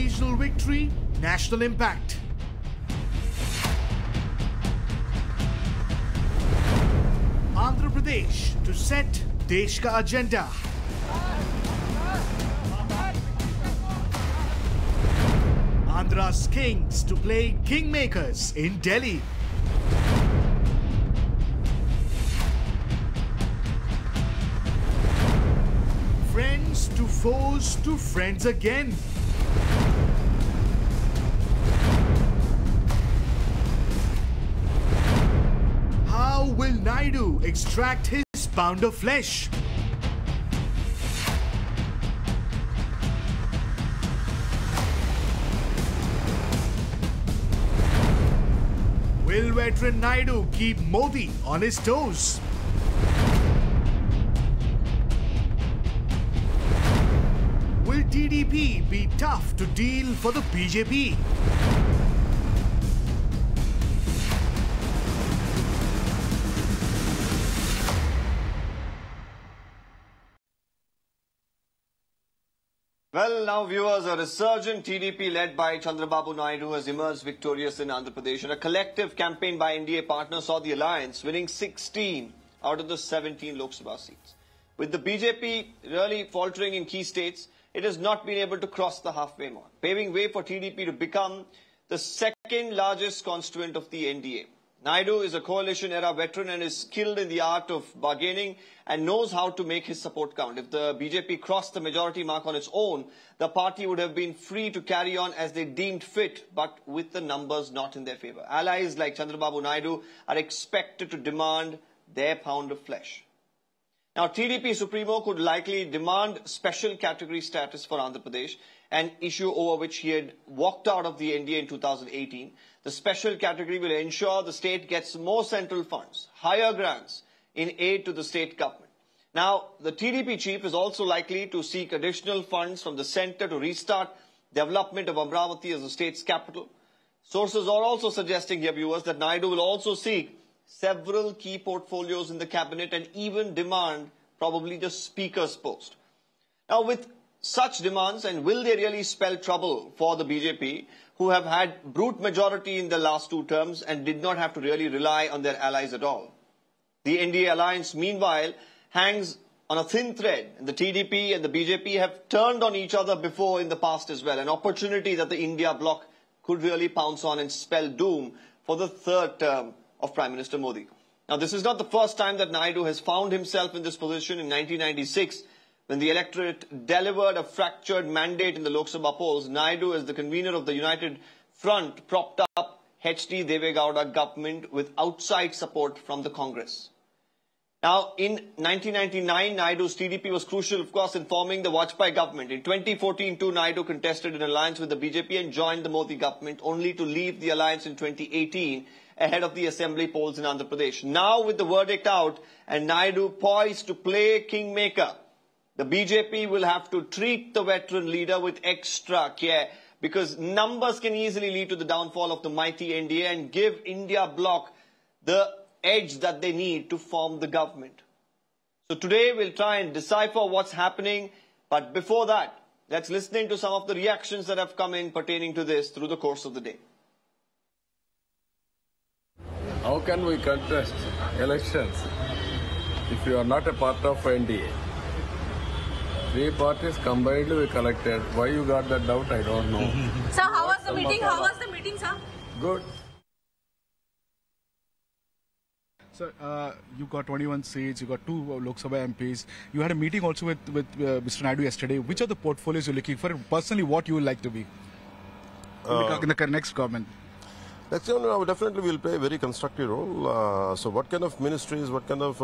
Regional victory, national impact. Andhra Pradesh to set Desh ka agenda. Andhra's kings to play kingmakers in Delhi. Friends to foes to friends again. How will Naidu extract his pound of flesh? Will veteran Naidu keep Modi on his toes? Will TDP be tough to deal for the BJP? Well, now viewers, a resurgent TDP led by Chandrababu Naidu has emerged victorious in Andhra Pradesh. And a collective campaign by NDA partners saw the alliance winning 16 out of the 17 Lok Sabha seats. With the BJP really faltering in key states, it has not been able to cross the halfway mark, paving way for TDP to become the second largest constituent of the NDA. Naidu is a coalition-era veteran and is skilled in the art of bargaining and knows how to make his support count. If the BJP crossed the majority mark on its own, the party would have been free to carry on as they deemed fit, but with the numbers not in their favour. Allies like Chandrababu Naidu are expected to demand their pound of flesh. Now, TDP Supremo could likely demand special category status for Andhra Pradesh, an issue over which he had walked out of the NDA in 2018. The special category will ensure the state gets more central funds, higher grants in aid to the state government. Now, the TDP chief is also likely to seek additional funds from the centre to restart development of Amravati as the state's capital. Sources are also suggesting here, viewers, that Naidu will also seek several key portfolios in the cabinet and even demand probably the speaker's post. Now, with such demands, and will they really spell trouble for the BJP, who have had brute majority in the last two terms and did not have to really rely on their allies at all? The NDA alliance, meanwhile, hangs on a thin thread, and the TDP and the BJP have turned on each other before in the past as well, an opportunity that the India bloc could really pounce on and spell doom for the third term of Prime Minister Modi. Now, this is not the first time that Naidu has found himself in this position. In 1996, when the electorate delivered a fractured mandate in the Lok Sabha polls, Naidu, as the convener of the United Front, propped up H.D. Deve Gowda government with outside support from the Congress. Now, in 1999, Naidu's TDP was crucial, of course, in forming the Vajpayee government. In 2014, too, Naidu contested an alliance with the BJP and joined the Modi government, only to leave the alliance in 2018 ahead of the assembly polls in Andhra Pradesh. Now, with the verdict out and Naidu poised to play Kingmaker, the BJP will have to treat the veteran leader with extra care, because numbers can easily lead to the downfall of the mighty NDA and give India bloc the edge that they need to form the government. So today we'll try and decipher what's happening, but before that, let's listen to some of the reactions that have come in pertaining to this through the course of the day. How can we contest elections if you are not a part of NDA? Three parties combined we collected. Why you got that doubt, I don't know. Sir, how was the meeting? How was the meeting, sir? Good. Sir, you got 21 seats, you got 2 Lok Sabha MPs. You had a meeting also with Mr. Naidu yesterday. Which are the portfolios you're looking for? Personally, what you would like to be in the next government? Next year, definitely we'll play a very constructive role. So what kind of ministries, what kind of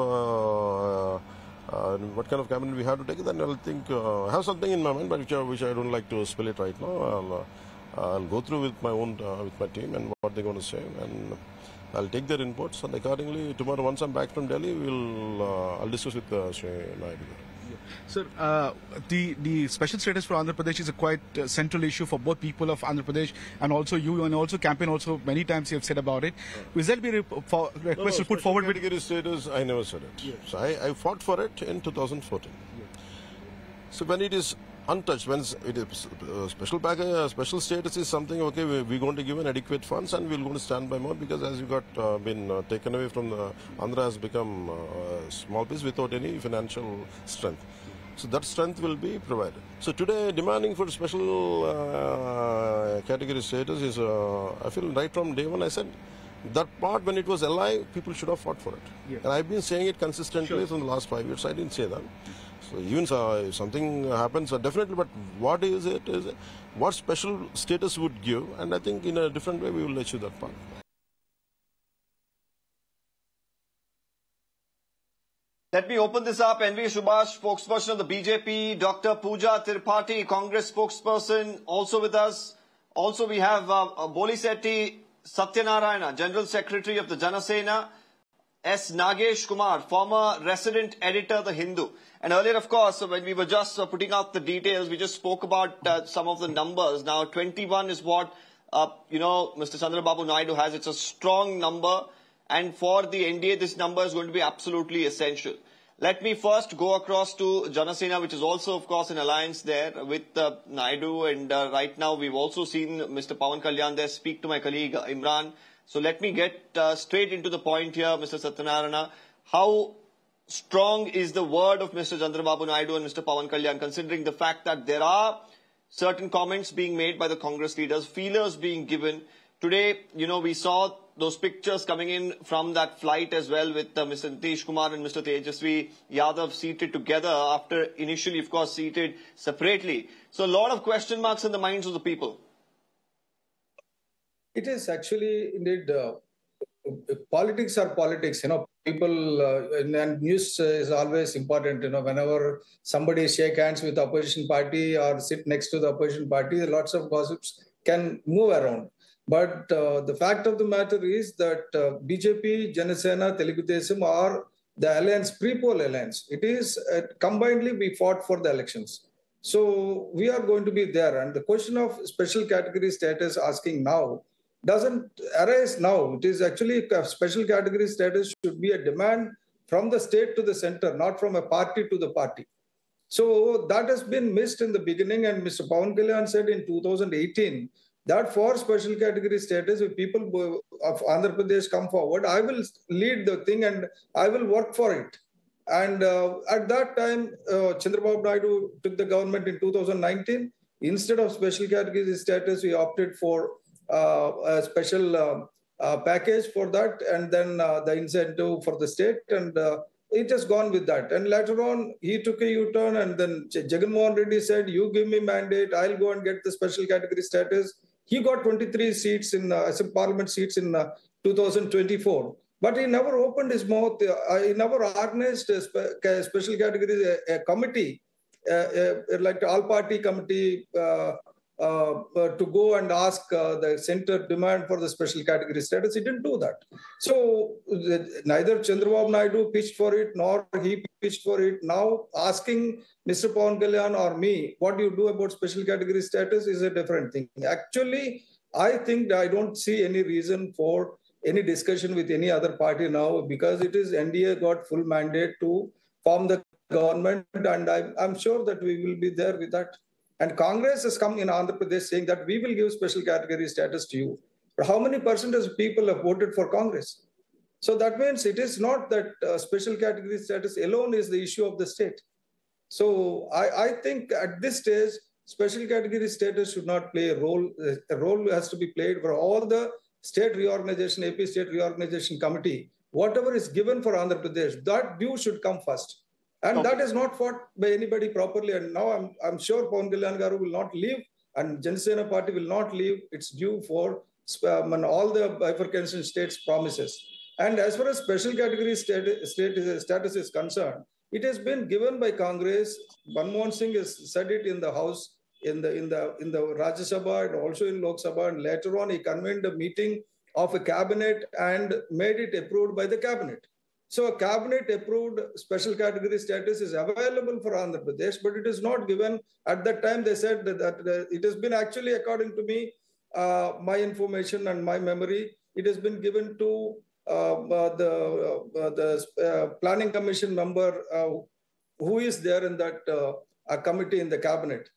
cabinet we have to take, then I'll think, have something in my mind, but which I don't like to spill it right now. I'll go through with my own, with my team and what they're going to say, and I'll take their inputs, and accordingly, tomorrow once I'm back from Delhi, I'll discuss with Sri Naidu. Sir, the special status for Andhra Pradesh is a quite central issue for both people of Andhra Pradesh, and also you, and also campaign also many times you have said about it. Is that be request to put forward with category status? I never said it. Yeah. So I fought for it in 2014. Yeah. So when it is untouched. When it is special package, special status is something, okay, we're going to give an adequate funds and we're going to stand by more, because as you got been taken away from the Andhra has become a small piece without any financial strength. So that strength will be provided. So today demanding for special category status is, I feel right from day one I said, that part when it was alive, people should have fought for it. Yeah. And I've been saying it consistently from the last 5 years. I didn't say that. So even if something happens, definitely, but what is it? What special status would give? And I think in a different way we will achieve that part. Let me open this up. NV Subhash, spokesperson of the BJP, Dr. Pooja Tripathi, Congress spokesperson, also with us. Also we have Bolisetty Satyanarayana, General Secretary of the Janasena, S. Nagesh Kumar, former resident editor, The Hindu. And earlier, of course, when we were just putting out the details, we just spoke about some of the numbers. Now, 21 is what, Mr. Chandrababu Naidu has. It's a strong number. And for the NDA, this number is going to be absolutely essential. Let me first go across to Janasena, which is also, of course, an alliance there with Naidu. And right now, we've also seen Mr. Pawan Kalyan there speak to my colleague Imran. So let me get straight into the point here, Mr. Satyanarayana. How strong is the word of Mr. Chandrababu Naidu and Mr. Pawan Kalyan, considering the fact that there are certain comments being made by the Congress leaders, feelers being given. Today, we saw those pictures coming in from that flight as well with Mr. Nitish Kumar and Mr. Tejasvi Yadav seated together after initially, of course, seated separately. So a lot of question marks in the minds of the people. It is actually indeed politics are politics. People and news is always important. Whenever somebody shake hands with the opposition party or sit next to the opposition party, lots of gossips can move around. But the fact of the matter is that BJP, Janasena, Telugu Desam are the alliance, pre-poll alliance. It is combinedly we fought for the elections. So we are going to be there. And the question of special category status asking now doesn't arise now. It is actually a special category status should be a demand from the state to the center, not from a party to the party. So that has been missed in the beginning. And Mr. Pawan Kalyan said in 2018, that for special category status, if people of Andhra Pradesh come forward, I will lead the thing and I will work for it. And at that time, Chandrababu Naidu took the government in 2019. Instead of special category status, we opted for a special package for that, and then the incentive for the state, and it has gone with that. And later on, he took a U-turn, and then Jagan Mohan Reddy said, you give me mandate, I'll go and get the special category status. He got 23 seats in parliament seats in 2024. But he never opened his mouth. He never organized a special category committee, like the all-party committee, to go and ask the center demand for the special category status. He didn't do that. So neither Chandrababu Naidu pitched for it, nor he pitched for it. Now asking Mr. Pawan Kalyan or me, what do you do about special category status is a different thing. Actually, I think I don't see any reason for any discussion with any other party now, because it is NDA got full mandate to form the government, and I'm sure that we will be there with that. And Congress has come in Andhra Pradesh saying that we will give special category status to you. But how many percentage of people have voted for Congress? So that means it is not that special category status alone is the issue of the state. So I think at this stage, special category status should not play a role. A role has to be played for all the state reorganization, AP State Reorganization Committee. Whatever is given for Andhra Pradesh, that due should come first. And that is not fought by anybody properly. And now I'm sure Pawan Kalyan Garu will not leave, and Janasena party will not leave. It's due for all the bifurcation states' promises. And as far as special category status is concerned, it has been given by Congress. Manmohan Singh has said it in the House, in the Rajya Sabha, and also in Lok Sabha. And later on, he convened a meeting of a cabinet and made it approved by the cabinet. So a cabinet-approved special category status is available for Andhra Pradesh, but it is not given. At that time, they said that it has been actually, according to me, my information and my memory, it has been given to the Planning Commission member who is there in that committee in the cabinet.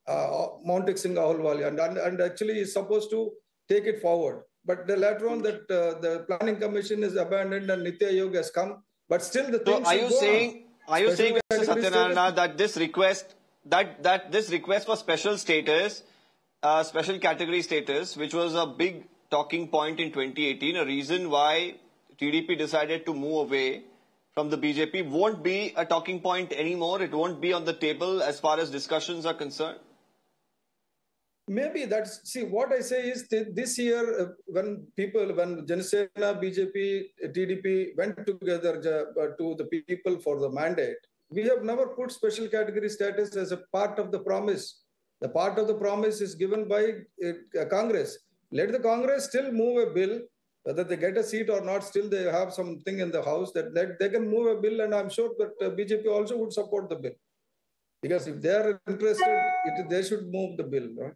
Mounting Singh Ahluwalia, and actually is supposed to take it forward. But later on, that the planning commission is abandoned and Niti Aayog has come. But still, the thing are you saying, Mr. Satyanarayana, that this request for special status, special category status, which was a big talking point in 2018, a reason why TDP decided to move away from the BJP, won't be a talking point anymore? It won't be on the table as far as discussions are concerned? Maybe that's, see, what I say is this year, when Janasena, BJP, TDP went together to the people for the mandate, we have never put special category status as a part of the promise. The part of the promise is given by Congress. Let the Congress still move a bill, whether they get a seat or not, still they have something in the house that they can move a bill, and I'm sure that BJP also would support the bill. Because if they are interested, they should move the bill, right?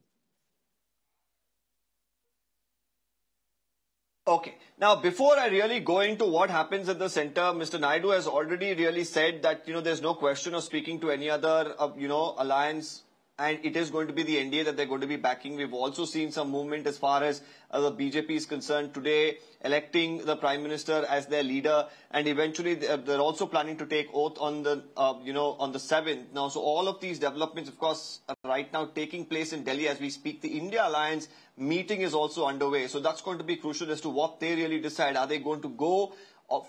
Okay. Now, before I really go into what happens at the center, Mr. Naidu has already really said that, there's no question of speaking to any other, alliance, and it is going to be the NDA that they're going to be backing. We've also seen some movement as far as the BJP is concerned today, electing the Prime Minister as their leader, and eventually they're also planning to take oath on the, on the 7th. Now, so all of these developments, of course, are right now taking place in Delhi as we speak. The India Alliance meeting is also underway. So that's going to be crucial as to what they really decide. Are they going to go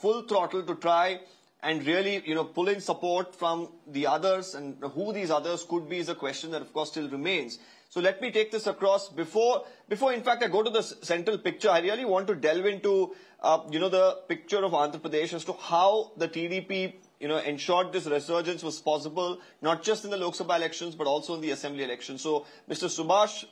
full throttle to try and really, pull in support from the others, and who these others could be is a question that, of course, still remains. So let me take this across. Before in fact, I go to the central picture, I really want to delve into, the picture of Andhra Pradesh as to how the TDP, ensured this resurgence was possible, not just in the Lok Sabha elections, but also in the Assembly elections. So, Mr. Subhash,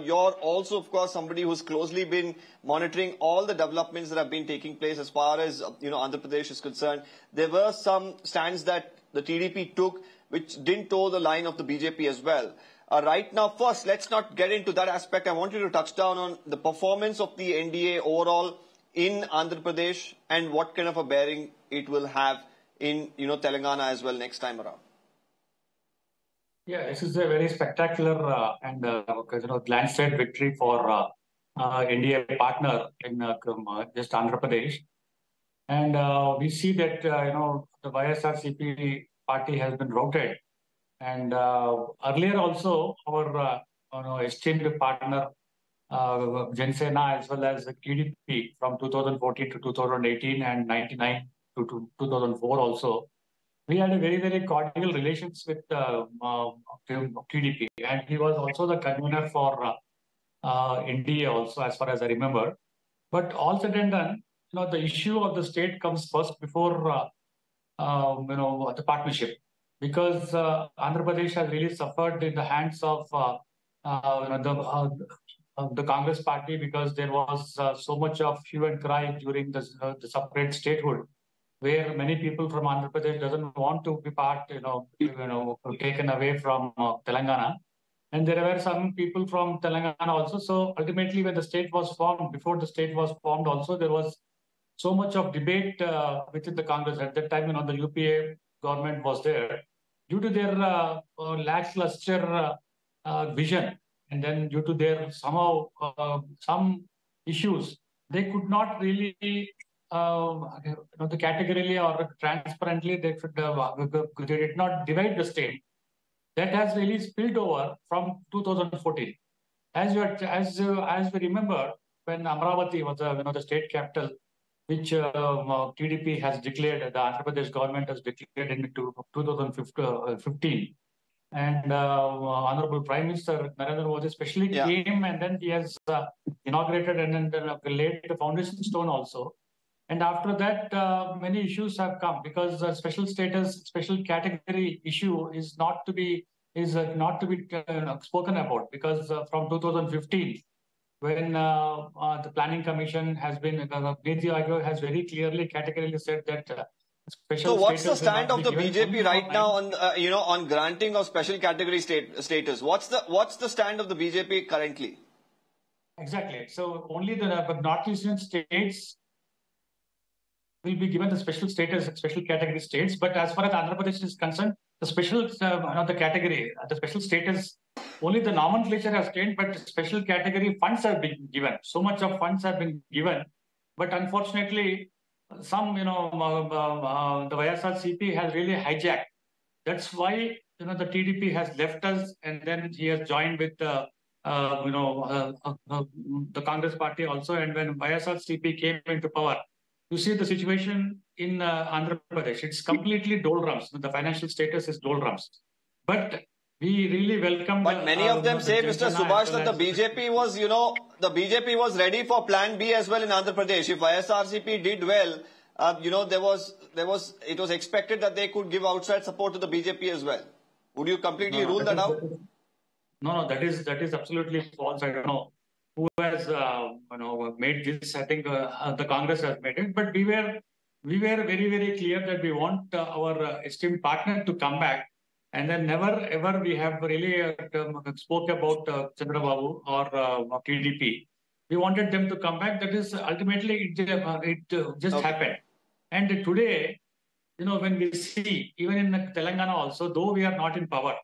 you're also, of course, somebody who's closely been monitoring all the developments that have been taking place as far as, Andhra Pradesh is concerned. There were some stands that the TDP took which didn't toe the line of the BJP as well. Right now, first, let's not get into that aspect. I want you to touch down on the performance of the NDA overall in Andhra Pradesh and what kind of a bearing it will have in, Telangana as well next time around. Yeah, this is a very spectacular and landslide victory for NDA partner in just Andhra Pradesh, and we see that the YSRCP party has been routed, and earlier also our esteemed partner Janasena as well as TDP from 2014 to 2018 and 99 to 2004 also. We had a very, very cordial relations with TDP, and he was also the convener for NDA also, as far as I remember. But all said and done, the issue of the state comes first before the partnership, because Andhra Pradesh has really suffered in the hands of the Congress party, because there was so much of hue and cry during the separate statehood, where many people from Andhra Pradesh doesn't want to be part, taken away from Telangana. And there were some people from Telangana also. So ultimately, when the state was formed, before the state was formed also, there was so much of debate within the Congress. At that time, the UPA government was there. Due to their lackluster vision, and then due to their somehow some issues, they could not really the categorically or transparently they did not divide the state. That has really spilled over from 2014. As we remember, when Amravati was the state capital, which TDP has declared, the Andhra Pradesh government has declared in 2015. And Honorable Prime Minister Narendra Modi especially came, and then he has inaugurated and then laid the foundation stone also. And after that, many issues have come, because special status, special category issue is not to be spoken about, because from 2015, when the Planning Commission has been, Niti Aayog has very clearly, categorically said that special. So, what's the stand of the BJP right now on on granting of special category status? What's the stand of the BJP currently? Exactly. So only the northeastern states will be given the special status, special category states. But as far as Andhra Pradesh is concerned, the special the category, the special status, only the nomenclature has changed, but special category funds have been given. So much of funds have been given, but unfortunately, some the YSRCP has really hijacked. That's why the TDP has left us, and then he has joined with the Congress party also. And when YSRCP came into power, you see the situation in Andhra Pradesh. It's completely doldrums. The financial status is doldrums. But we really welcome. But many of them say, Mr. Subhash, that the BJP was, the BJP was ready for Plan B as well in Andhra Pradesh. If YSRCP did well, it was expected that they could give outside support to the BJP as well. Would you completely rule that out? No, that is absolutely false. I don't know who has made this. I think the Congress has made it, but we were very, very clear that we want our esteemed partner to come back, and then never ever we have really spoke about Chandrababu or TDP. We wanted them to come back. That is ultimately it just happened. And today, when we see even in Telangana also, though we are not in power.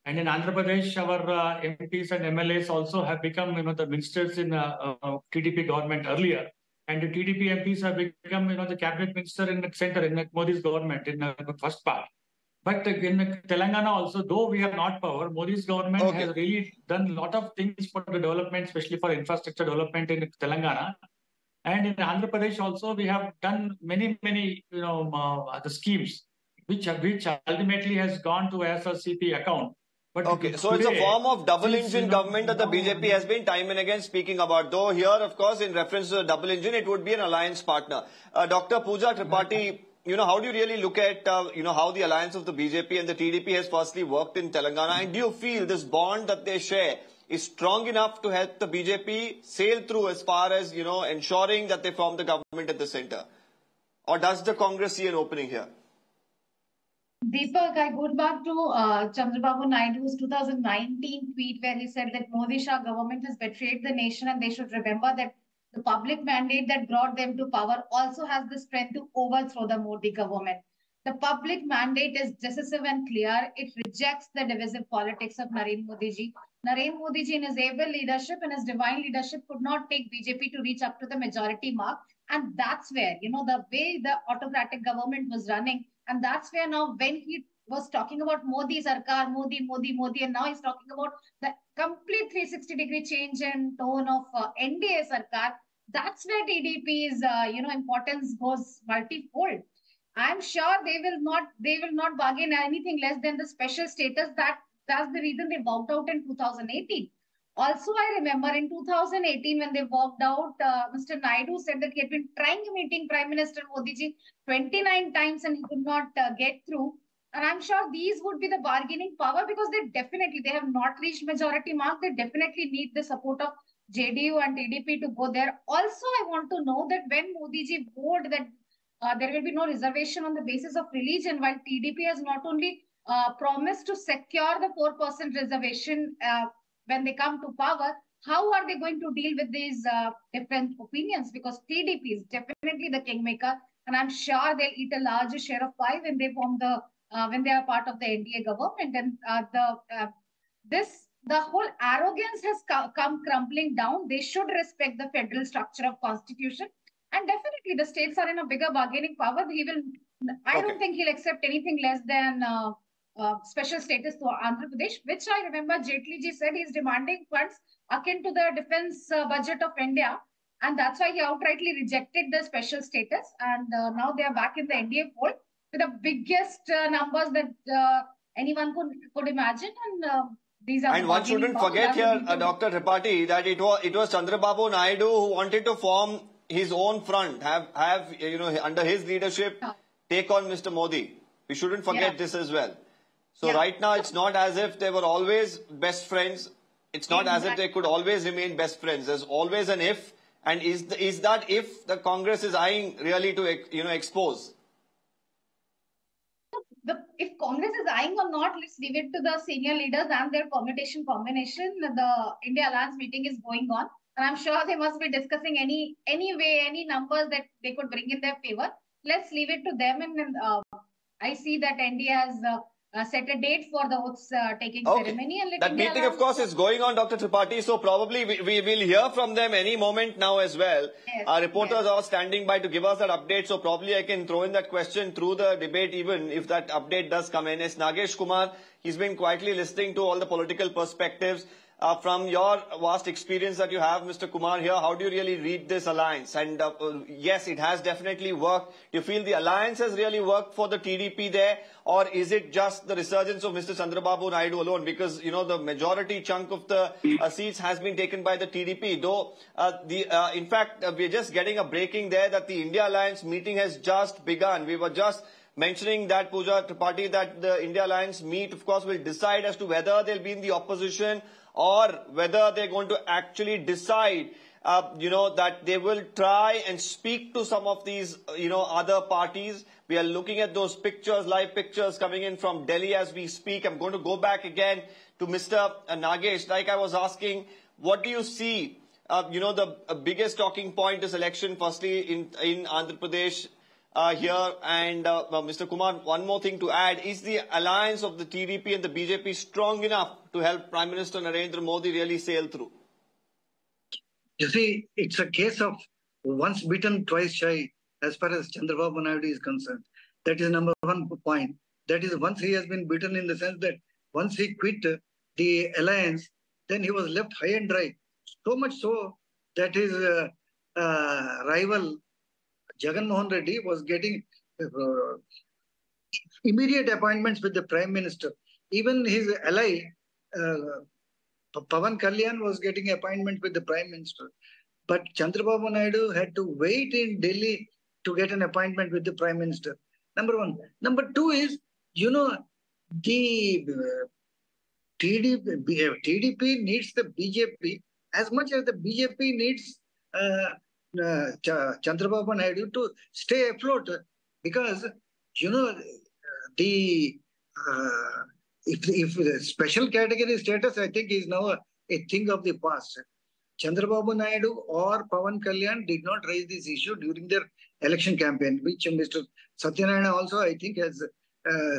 And in Andhra Pradesh, our MPs and MLAs also have become, the ministers in TDP government earlier. And the TDP MPs have become, the cabinet minister in the center, in Modi's government, in the first part. But in Telangana also, though we are not power, Modi's government has really done a lot of things for the development, especially for infrastructure development in Telangana. And in Andhra Pradesh also, we have done many, the schemes, which ultimately has gone to SRCP account. But so it's a form of double engine government that the BJP has been time and again speaking about. Though here, of course, in reference to the double engine, it would be an alliance partner. Dr. Pooja Tripathi, how do you really look at, how the alliance of the BJP and the TDP has firstly worked in Telangana? And do you feel this bond that they share is strong enough to help the BJP sail through as far as, ensuring that they form the government at the center? Or does the Congress see an opening here? Deepak, I go back to Chandrababu Naidu's 2019 tweet where he said that Modi Shah government has betrayed the nation and they should remember that the public mandate that brought them to power also has the strength to overthrow the Modi government. The public mandate is decisive and clear. It rejects the divisive politics of Narendra Modi ji. Narendra Modi ji in his able leadership and his divine leadership could not take BJP to reach up to the majority mark. And that's where, the way the autocratic government was running, and that's where now when he was talking about Modi Sarkar, Modi, and now he's talking about the complete 360-degree change in tone of NDA Sarkar, that's where TDP's, importance goes multifold. I'm sure they will not bargain anything less than the special status. That's the reason they walked out in 2018. Also, I remember in 2018 when they walked out, Mr. Naidu said that he had been trying to meeting Prime Minister Modi ji 29 times and he could not get through. And I'm sure these would be the bargaining power because they have not reached majority mark. They definitely need the support of JDU and TDP to go there. Also, I want to know that when Modi ji vowed that there will be no reservation on the basis of religion, while TDP has not only promised to secure the 4% reservation when they come to power, how are they going to deal with these different opinions? Because TDP is definitely the kingmaker, and I'm sure they'll eat a larger share of pie when they form when they are part of the NDA government. And the whole arrogance has come crumbling down. They should respect the federal structure of constitution, and definitely the states are in a bigger bargaining power. I don't think he'll accept anything less than special status to Andhra Pradesh, which I remember Jaitley ji said he's demanding funds akin to the defense budget of India. And that's why he outrightly rejected the special status. And now they are back in the NDA fold with the biggest numbers that anyone could imagine. And these are one shouldn't forget here, Dr. Tripathi, that it was Chandrababu Naidu who wanted to form his own front, have under his leadership, take on Mr. Modi. We shouldn't forget this as well. So right now, it's not as if they were always best friends. It's not as if they could always remain best friends. There's always an if. And is that if the Congress is eyeing really to, expose? If Congress is eyeing or not, let's leave it to the senior leaders and their combination. The India Alliance meeting is going on. And I'm sure they must be discussing any numbers that they could bring in their favor. Let's leave it to them. And I see that India has set a date for the oath taking ceremony. And let that India meeting, of course, is going on, Dr. Tripathi. So probably we will hear from them any moment now as well. Yes, Our reporters are standing by to give us that update. So probably I can throw in that question through the debate, even if that update does come in. It's Nagesh Kumar. He's been quietly listening to all the political perspectives. From your vast experience that you have, Mr. Kumar, here, how do you really read this alliance? And yes, it has definitely worked. Do you feel the alliance has really worked for the TDP there? Or is it just the resurgence of Mr. Chandrababu Naidu alone? Because, you know, the majority chunk of the seats has been taken by the TDP. Though, in fact, we're just getting a breaking there that the India Alliance meeting has just begun. We were just mentioning that, Pooja Tripathi, that the India Alliance meet, of course, will decide as to whether they'll be in the opposition or whether they're going to actually decide, that they will try and speak to some of these, other parties. We are looking at those pictures, live pictures coming in from Delhi as we speak. I'm going to go back again to Mr. Nagesh. Like I was asking, what do you see, the biggest talking point this election, firstly in Andhra Pradesh, here, and Mr. Kumar, one more thing to add. Is the alliance of the TDP and the BJP strong enough to help Prime Minister Narendra Modi really sail through? You see, it's a case of once bitten, twice shy as far as Chandrababu Naidu is concerned. That is number one point. That is, once he has been bitten in the sense that once he quit the alliance, then he was left high and dry. So much so that his rival, Jagan Mohan Reddy, was getting immediate appointments with the Prime Minister. Even his ally, Pawan Kalyan, was getting appointment with the Prime Minister. But Chandrababu Naidu had to wait in Delhi to get an appointment with the Prime Minister. Number one. Number two is, the TDP needs the BJP as much as the BJP needs Chandrababu Naidu to stay afloat, because if the special category status, I think, is now a thing of the past. Chandrababu Naidu or Pawan Kalyan did not raise this issue during their election campaign, which Mr. Satyanarayana also, I think, has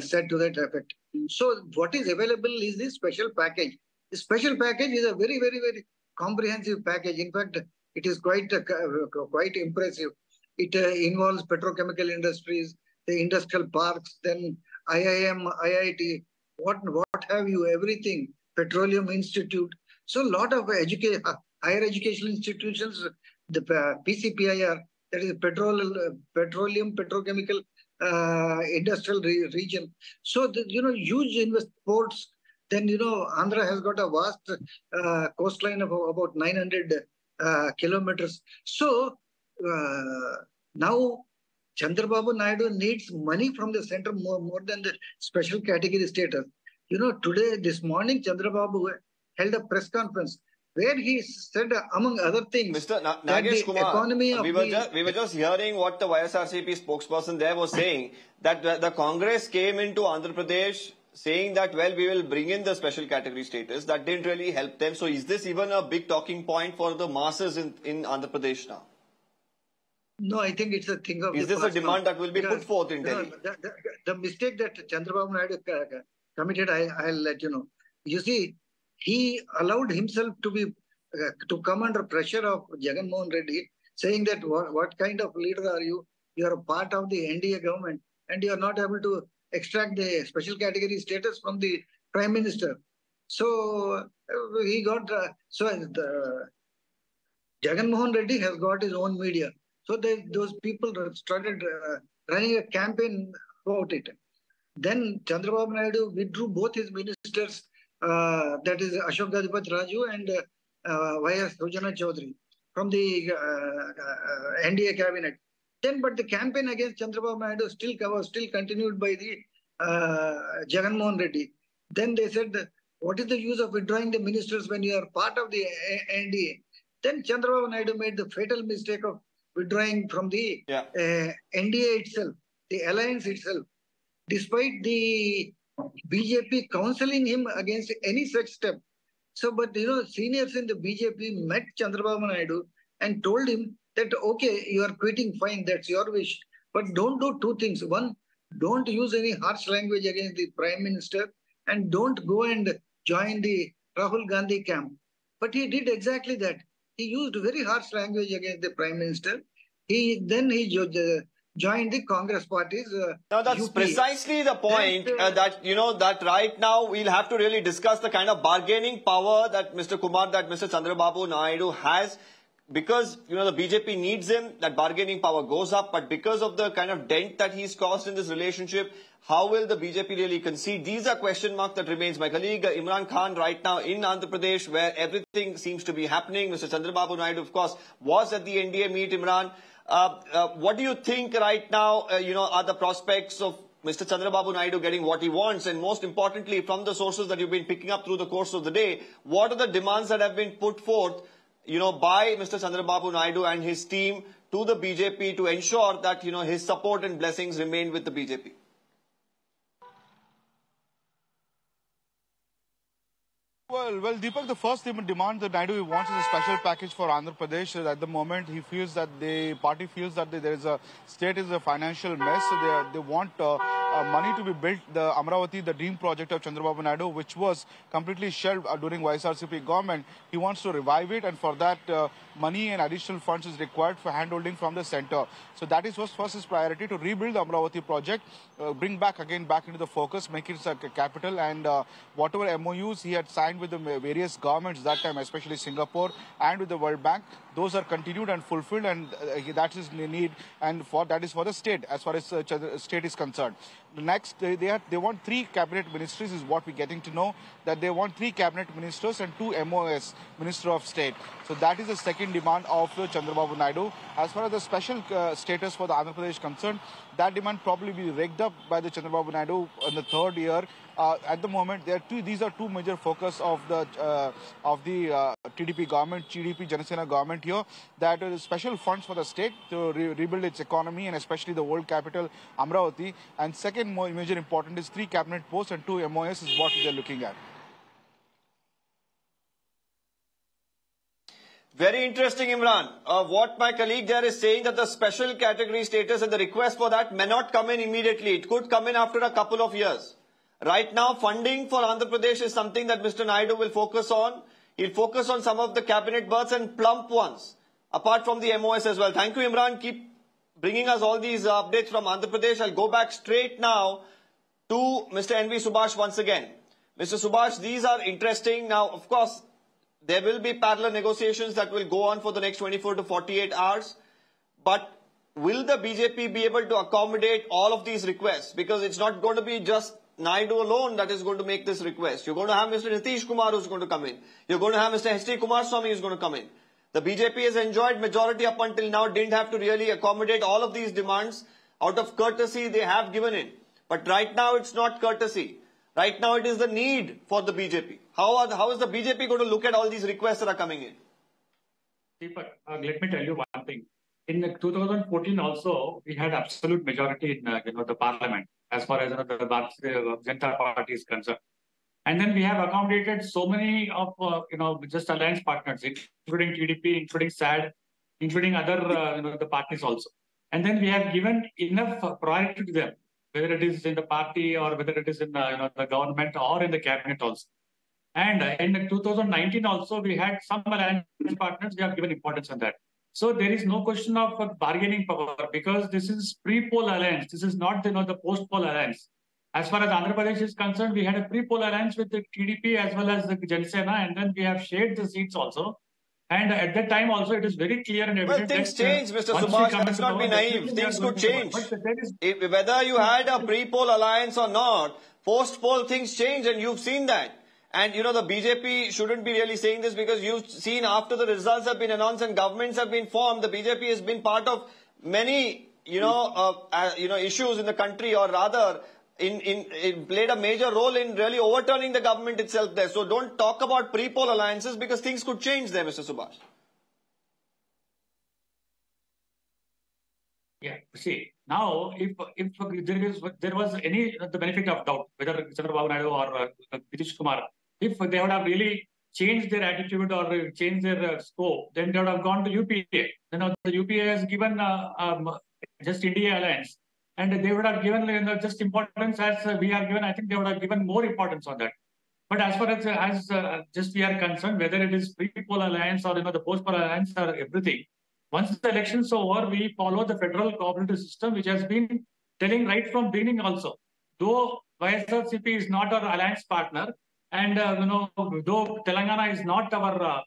said to that effect. So what is available is this special package. The special package is a very, very, very comprehensive package. In fact, it is quite impressive. It involves petrochemical industries, the industrial parks, then IIM, IIT, what have you, everything, Petroleum Institute. So a lot of higher educational institutions, the PCPIR, that is Petroleum Petrochemical Industrial Region. So, huge ports. Then, Andhra has got a vast coastline of about 900 kilometers. So, now Chandrababu Naidu needs money from the center more than the special category status. Today, this morning, Chandrababu held a press conference where he said, among other things, Mr. Nagesh Kumar, we were just hearing what the YSRCP spokesperson there was saying, that the Congress came into Andhra Pradesh saying that, well, we will bring in the special category status. That didn't really help them. So is this even a big talking point for the masses in Andhra Pradesh now? No, I think it's a thing of... Is this a demand that will be put forth in Delhi? The mistake that Chandrababu Naidu committed, I'll let you know. You see, he allowed himself to come under pressure of Jagan Mohan Reddy, saying that what kind of leader are you? You are a part of the NDA government and you are not able to extract the special category status from the Prime Minister. So he got... Jagan Mohan Reddy has got his own media. So those people started running a campaign about it. Then Chandrababu Naidu withdrew both his ministers, that is Ashok Gajapati Raju and Y.S. Sujana Chaudhary, from the NDA cabinet. But the campaign against Chandrababu Naidu still continued by the Jagan Mohan Reddy. Then they said, what is the use of withdrawing the ministers when you are part of the NDA? Then Chandrababu Naidu made the fatal mistake of withdrawing from the NDA itself, the alliance itself, despite the BJP counseling him against any such step. So, but seniors in the BJP met Chandrababu Naidu and told him that, okay, you are quitting, fine, that's your wish. But don't do two things. One, don't use any harsh language against the Prime Minister, and don't go and join the Rahul Gandhi camp. But he did exactly that. He used very harsh language against the Prime Minister. He joined the Congress party's Now that's UPA. precisely the point that right now we'll have to really discuss the kind of bargaining power that Mr. Chandrababu Naidu has, because the BJP needs him. That bargaining power goes up, but because of the kind of dent that he's caused in this relationship, how will the BJP really concede? These are question marks that remains. My colleague Imran Khan right now in Andhra Pradesh, where everything seems to be happening. Mr. Chandrababu Naidu, of course, was at the NDA meet. Imran, what do you think right now, are the prospects of Mr. Chandrababu Naidu getting what he wants? And most importantly, from the sources that you've been picking up through the course of the day, what are the demands that have been put forth, by Mr. Chandrababu Naidu and his team to the BJP to ensure that, his support and blessings remain with the BJP? Well, Deepak, the first demand that Naidu wants is a special package for Andhra Pradesh. At the moment, he feels that the party feels that state is a financial mess. So they want money to be built. The Amravati, the dream project of Chandrababu Naidu, which was completely shelved during YSRCP government, he wants to revive it, and for that, money and additional funds is required for handholding from the center. So that is first his priority, to rebuild the Amravati project, bring back into the focus, make it a capital, and whatever MOUs he had signed with the various governments that time, especially Singapore and with the World Bank, those are continued and fulfilled, and that is need, and that is for the state as far as state is concerned. Next, they want 3 cabinet ministries, is what we're getting to know, that they want 3 cabinet ministers and 2 MOS, Minister of State. So that is the second demand of Chandrababu Naidu. As far as the special status for the Andhra Pradesh concerned, that demand probably be rigged up by the Chandrababu Naidu in the 3rd year. At the moment, these are 2 major focus of the TDP government, TDP Janasena government here, that is special funds for the state to rebuild its economy, and especially the world capital Amravati. And second major important is 3 cabinet posts and 2 MOS is what we are looking at. Very interesting, Imran. What my colleague there is saying, that the special category status and the request for that may not come in immediately. It could come in after a couple of years. Right now, funding for Andhra Pradesh is something that Mr. Naidu will focus on. He'll focus on some of the cabinet berths and plump ones, apart from the MOS as well. Thank you, Imran. Keep bringing us all these updates from Andhra Pradesh. I'll go back straight now to Mr. N.V. Subhash once again. Mr. Subhash, these are interesting. Now, of course, there will be parallel negotiations that will go on for the next 24 to 48 hours. But will the BJP be able to accommodate all of these requests? Because it's not going to be just Naidu alone that is going to make this request. You're going to have Mr. Nitish Kumar who's going to come in. You're going to have Mr. H.D. Kumaraswamy who's going to come in. The BJP has enjoyed majority up until now, didn't have to really accommodate all of these demands. Out of courtesy, they have given in. But right now, it's not courtesy. Right now, it is the need for the BJP. How is the BJP going to look at all these requests that are coming in? Deepak, let me tell you one thing. In 2014 also, we had absolute majority in the parliament as far as the Bharatiya Janata Party is concerned. And then we have accommodated so many of just alliance partners, including TDP, including SAD, including other the parties also. And then we have given enough priority to them, whether it is in the party or whether it is in the government or in the cabinet also. And in 2019 also, we had some alliance partners, we have given importance on that. So there is no question of bargaining power, because this is pre-poll alliance. This is not the post-poll alliance. As far as Andhra Pradesh is concerned, we had a pre-poll alliance with the TDP as well as the Janasena, and then we have shared the seats also. And at that time also, it is very clear and evident. Well, things change, Mr. Subhash. Let's not be naive. Things could change. Whether you had a pre-poll alliance or not, post-poll things change, and you've seen that. And, the BJP shouldn't be really saying this, because you've seen after the results have been announced and governments have been formed, the BJP has been part of many, issues in the country, or rather, it played a major role in really overturning the government itself there. So don't talk about pre-poll alliances, because things could change there, Mr. Subhash. Yeah, see, now if there was any the benefit of doubt, whether Chandrababu Naidu or Nitish Kumar, if they would have really changed their attitude or changed their scope, then they would have gone to UPA. The UPA has given just India Alliance. and they would have given just importance as we are given. I think they would have given more importance on that. But as far as just we are concerned, whether it is pre-poll alliance or the post-poll alliance or everything, once the elections are over, we follow the federal cooperative system, which has been telling right from beginning also. Though YSRCP is not our alliance partner, and though Telangana is not our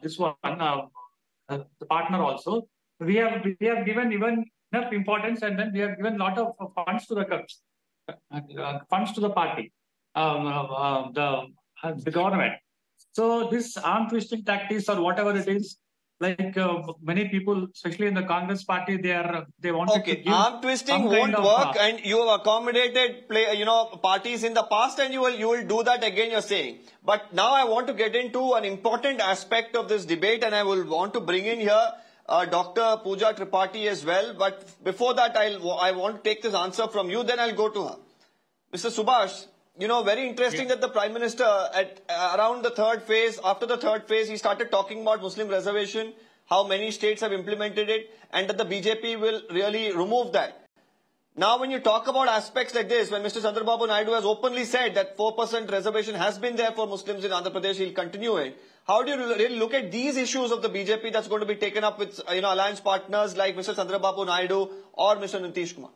this one the partner also, we have given even enough importance, and then we have given a lot of funds to the party, the government. So this arm twisting tactics or whatever it is, like many people, especially in the Congress party, they wanted to give arm twisting won't work, and you have accommodated parties in the past, and you will do that again, you're saying. But now I want to get into an important aspect of this debate, and I will want to bring in here Dr. Pooja Tripathi as well. But before that, I want to take this answer from you, then I'll go to her. Mr. Subhash, very interesting that the Prime Minister at around the third phase, after the third phase, he started talking about Muslim reservation, how many states have implemented it, and that the BJP will really remove that. Now, when you talk about aspects like this, when Mr. Chandrababu Naidu has openly said that 4% reservation has been there for Muslims in Andhra Pradesh, he'll continue it. How do you really look at these issues of the BJP that's going to be taken up with alliance partners like Mr. Chandrababu Naidu or Mr. Nitish Kumar?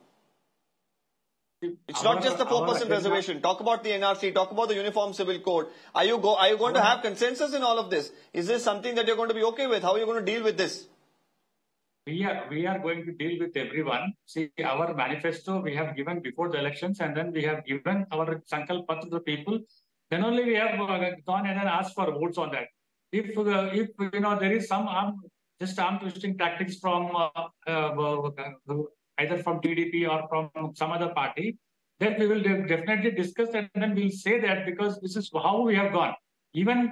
It's not just the 4% reservation. Talk about the NRC. Talk about the Uniform Civil Code. Are you going to have consensus in all of this? Is this something that you're going to be okay with? How are you going to deal with this? We are going to deal with everyone. See, our manifesto we have given before the elections, and then we have given our Sankalpa to the people. Then only we have gone and asked for votes on that. If there is some arm twisting tactics from either from TDP or from some other party, then we will definitely discuss, and then we'll say that, because this is how we have gone. Even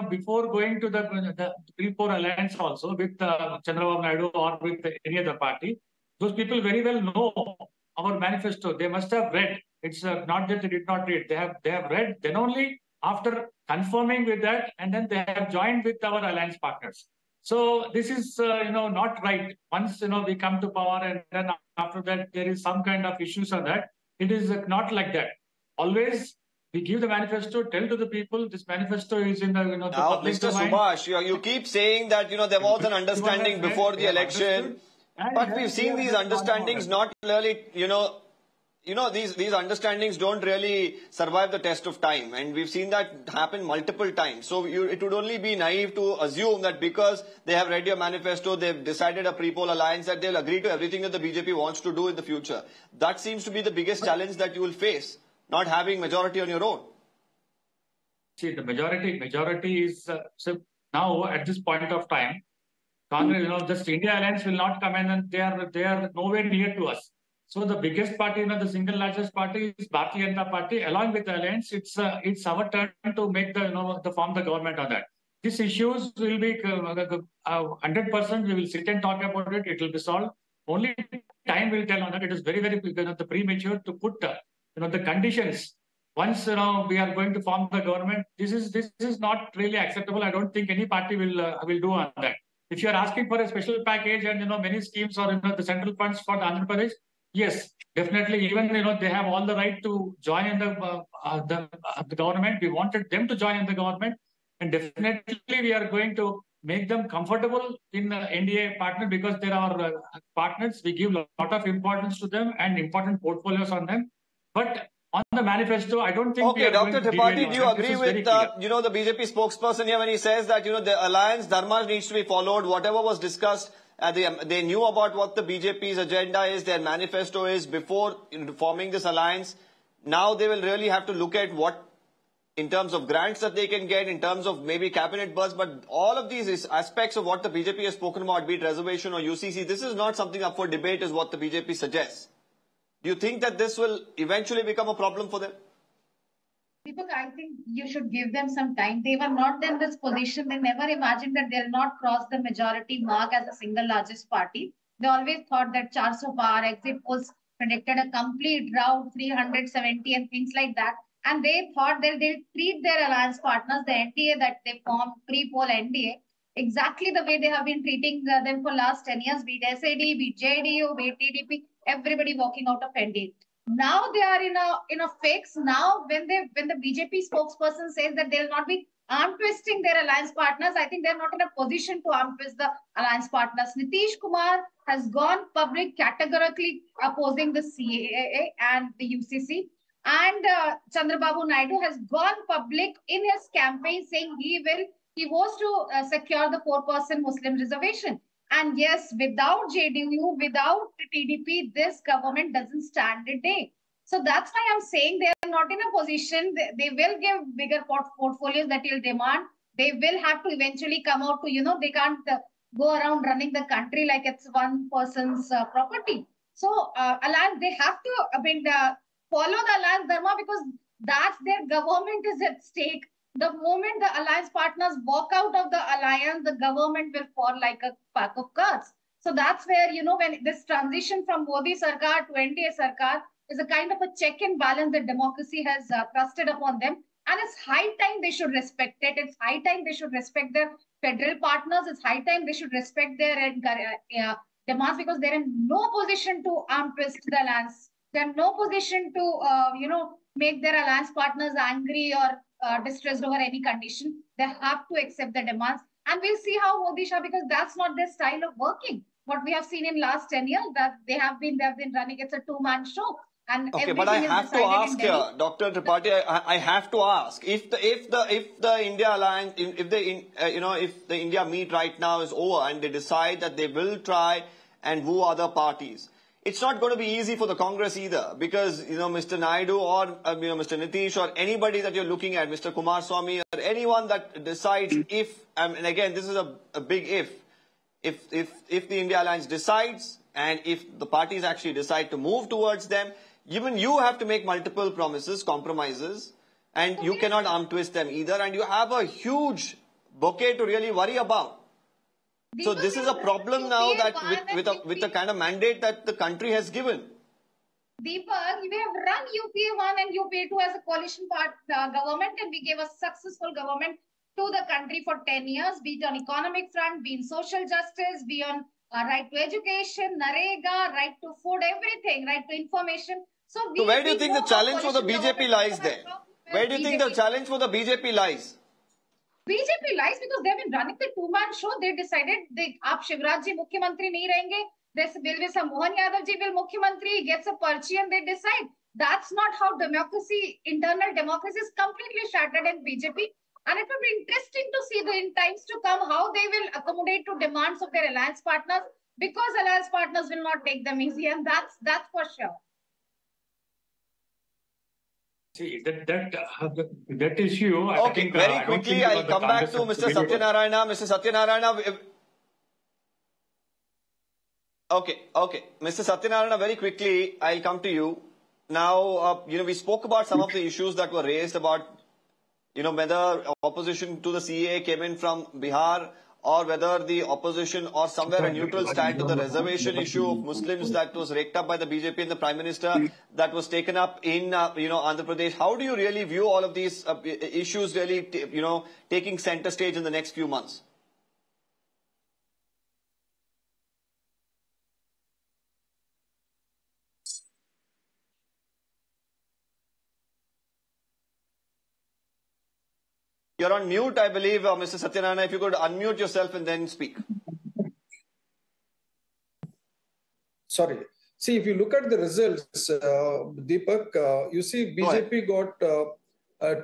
before going to the pre-poll alliance also with Chandrababu Naidu or with any other party, those people very well know our manifesto. They must have read. It's not that they did not read. They have read. Then only after confirming with that, and then they have joined with our alliance partners. So this is not right. Once we come to power, and then after that there is some kind of issues on that. It is not like that. Always we give the manifesto, tell to the people this manifesto is in the the public Mr. domain. Subhash, you keep saying that there was an understanding before the election, but we've seen these understandings not really these understandings don't really survive the test of time, and we've seen that happen multiple times. So it would only be naive to assume that because they have read your manifesto, they've decided a pre-poll alliance, that they'll agree to everything that the BJP wants to do in the future. That seems to be the biggest challenge that you will face, not having majority on your own. See, the majority is so now at this point of time, Congress, just India Alliance will not come in, and they are nowhere near to us. So the biggest party, the single largest party is Bharatiya Janata Party. Along with the alliance, it's our turn to make form the government on that. These issues will be 100%. We will sit and talk about it. It will be solved. Only time will tell on that. It is very premature to put the conditions. Once we are going to form the government, this is not really acceptable. I don't think any party will do on that. If you are asking for a special package and many schemes or the central funds for the Andhra Pradesh, yes, definitely. Even they have all the right to join in the government. We wanted them to join in the government, and definitely we are going to make them comfortable in the NDA partner, because there are partners. We give a lot of importance to them and important portfolios on them. But on the manifesto, I don't think. Okay, Dr. Tripathi, do you agree with the BJP spokesperson here when he says that the alliance dharma needs to be followed? Whatever was discussed. They knew about what the BJP's agenda is, their manifesto is before forming this alliance. Now they will really have to look at what, in terms of grants that they can get, in terms of maybe cabinet bursts, but all of these aspects of what the BJP has spoken about, be it reservation or UCC, this is not something up for debate, is what the BJP suggests. Do you think that this will eventually become a problem for them? Deepak, I think you should give them some time. They were not in this position. They never imagined that they'll not cross the majority mark as a single largest party. They always thought that 400 par exit polls predicted a complete drought, 370 and things like that. And they thought that they'll treat their alliance partners, the NDA that they formed, pre-poll NDA, exactly the way they have been treating them for last 10 years, be it SAD, be it JDU, be it TDP. everybody walking out of NDA. Now they are in a fix. Now when the BJP spokesperson says that they'll not be arm twisting their alliance partners, I think they're not in a position to arm twist the alliance partners. Nitish Kumar has gone public categorically opposing the CAA and the UCC. And Chandrababu Naidu has gone public in his campaign saying he wants to secure the 4% Muslim reservation. And yes, without JDU, without TDP, this government doesn't stand a day. So that's why I'm saying they are not in a position. They will give bigger portfolios that will demand. They will have to eventually come out to, they can't go around running the country like it's one person's property. So alliance, they have to, follow the alliance dharma because that's their government is at stake. The moment the alliance partners walk out of the alliance, the government will fall like a pack of cards. So that's where, when this transition from Modi Sarkar to NDA Sarkar is a kind of a check and balance that democracy has thrusted upon them. And it's high time they should respect it. It's high time they should respect their federal partners. It's high time they should respect their demands because they're in no position to arm twist the alliance. They're in no position to, make their alliance partners angry or distressed over any condition. They have to accept the demands. And we'll see how Modi Shah, because that's not their style of working. What we have seen in last 10 years, that they have been running, it's a two-man show. And okay, but I have to ask here, Dr. Tripathi, I have to ask, if the India alliance, if the India meet right now is over and they decide that they will try and woo other parties, it's not going to be easy for the Congress either, because, Mr. Naidu or, Mr. Nitish or anybody that you're looking at, Mr. Kumaraswamy or anyone that decides if, and again, this is a big if the India Alliance decides and if the parties actually decide to move towards them, even you have to make multiple promises, compromises, and you cannot arm twist them either, and you have a huge bouquet to really worry about. So this is a problem now that with the kind of mandate that the country has given. Deepak, we have run UPA 1 and UPA 2 as a coalition government, and we gave a successful government to the country for 10 years, be it on economic front, be in social justice, be on right to education, Narega, right to food, everything, right to information. So where do you think the challenge for the BJP lies there? Where do you think the challenge for the BJP lies? BJP lies because they've been running the two-man show. They decided आप शिवराज जी मुख्यमंत्री नहीं रहेंगे. This Mohan Yadav ji will Mukhyamantri, he gets a parchi and they decide. That's not how democracy, internal democracy is completely shattered in BJP. And it will be interesting to see in times to come how they will accommodate to demands of their alliance partners, because alliance partners will not take them easy, and that's for sure. See, that issue, okay, I think, very quickly, I'll come back to Mr. Satyanarayana. Mr. Satyanarayana, okay. Mr. Satyanarayana, very quickly, I'll come to you. Now, we spoke about some of the issues that were raised about, whether opposition to the CAA came in from Bihar, or whether the opposition or somewhere a neutral stand to the reservation issue of Muslims that was raked up by the BJP and the Prime Minister that was taken up in, Andhra Pradesh. How do you really view all of these issues really, taking center stage in the next few months? You're on mute, I believe, Mr. Satyanarayana. If you could unmute yourself and then speak. Sorry. See, if you look at the results, Deepak, you see BJP got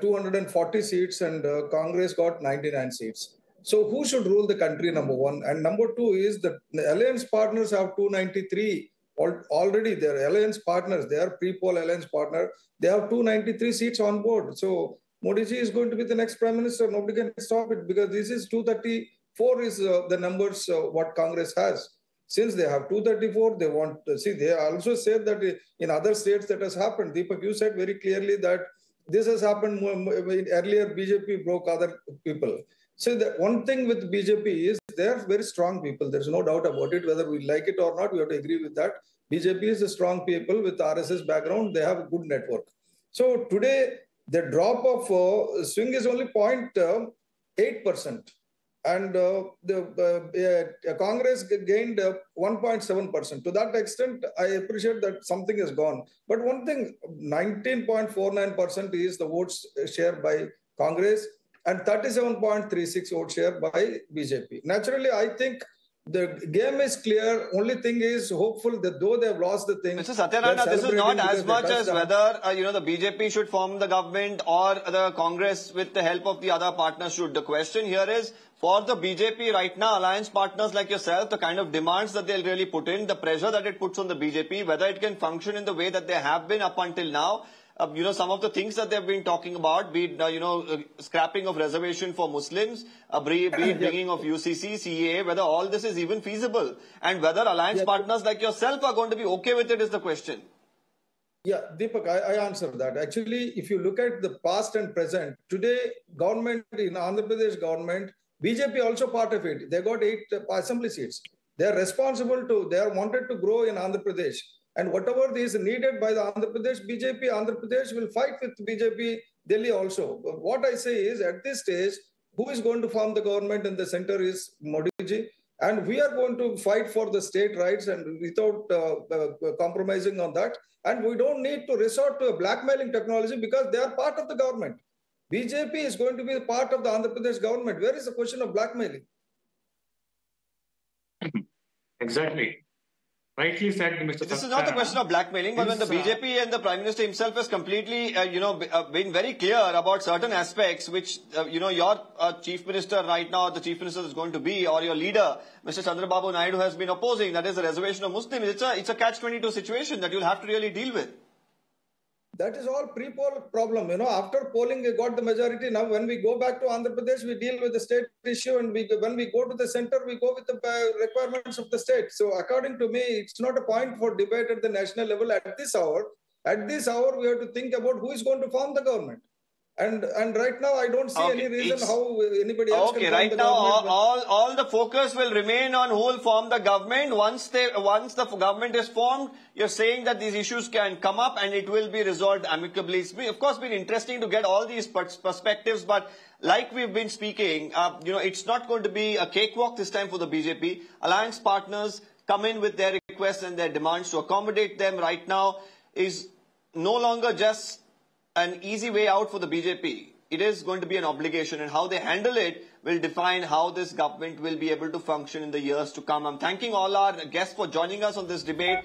240 seats and Congress got 99 seats. So who should rule the country, number one? And number two is that the alliance partners have 293 already. They're alliance partners. They are pre-poll alliance partner. They have 293 seats on board. So Modi ji is going to be the next Prime Minister. Nobody can stop it because this is 234 is the numbers what Congress has. Since they have 234, they want to see. They also said that in other states that has happened. Deepak, you said very clearly that this has happened earlier. BJP broke other people. So the one thing with BJP is they are very strong people. There's no doubt about it. Whether we like it or not, we have to agree with that. BJP is a strong people with RSS background. They have a good network. So today, the drop of swing is only 0.8%. and Congress gained 1.7%. To that extent, I appreciate that something is gone. But one thing, 19.49% is the votes share by Congress and 37.36 vote share by BJP. Naturally, I think the game is clear. Only thing is hopeful that though they have lost the thing. Mr. Satyanarayana, this is not as much as whether the BJP should form the government or the Congress with the help of the other partners should. The question here is, for the BJP right now, alliance partners like yourself, the kind of demands that they'll really put in, the pressure that it puts on the BJP, whether it can function in the way that they have been up until now. Some of the things that they've been talking about, be it, scrapping of reservation for Muslims, be it bringing of UCC, CAA, whether all this is even feasible, and whether alliance partners like yourself are going to be okay with it is the question. Yeah, Deepak, I answer that. Actually, if you look at the past and present, today, government in Andhra Pradesh government, BJP also part of it. They got 8 assembly seats. They are responsible to, they are wanted to grow in Andhra Pradesh. And whatever is needed by the Andhra Pradesh, BJP, Andhra Pradesh will fight with BJP, Delhi also. But what I say is, at this stage, who is going to form the government in the center is Modi ji. And we are going to fight for the state rights and without compromising on that. And we don't need to resort to a blackmailing technology because they are part of the government. BJP is going to be a part of the Andhra Pradesh government. Where is the question of blackmailing? Exactly. Rightly said, Mr. This is not a question of blackmailing, but when the BJP and the Prime Minister himself has completely, been very clear about certain aspects which, your Chief Minister right now, the Chief Minister is going to be, or your leader, Mr. Chandrababu Naidu, has been opposing, that is the reservation of Muslims. It's a catch-22 situation that you'll have to really deal with. That is all pre-poll problem. After polling, we got the majority. Now, when we go back to Andhra Pradesh, we deal with the state issue. And when we go to the center, we go with the requirements of the state. So according to me, it's not a point for debate at the national level at this hour. At this hour, we have to think about who is going to form the government. And right now, I don't see any reason how anybody else can form right the now, government. all the focus will remain on who will form the government. Once the government is formed, you're saying that these issues can come up and it will be resolved amicably. It's of course been interesting to get all these perspectives, but like we've been speaking, it's not going to be a cakewalk this time for the BJP. Alliance partners come in with their requests and their demands to accommodate them right now is no longer just an easy way out for the BJP. It is going to be an obligation, and how they handle it will define how this government will be able to function in the years to come. I'm thanking all our guests for joining us on this debate.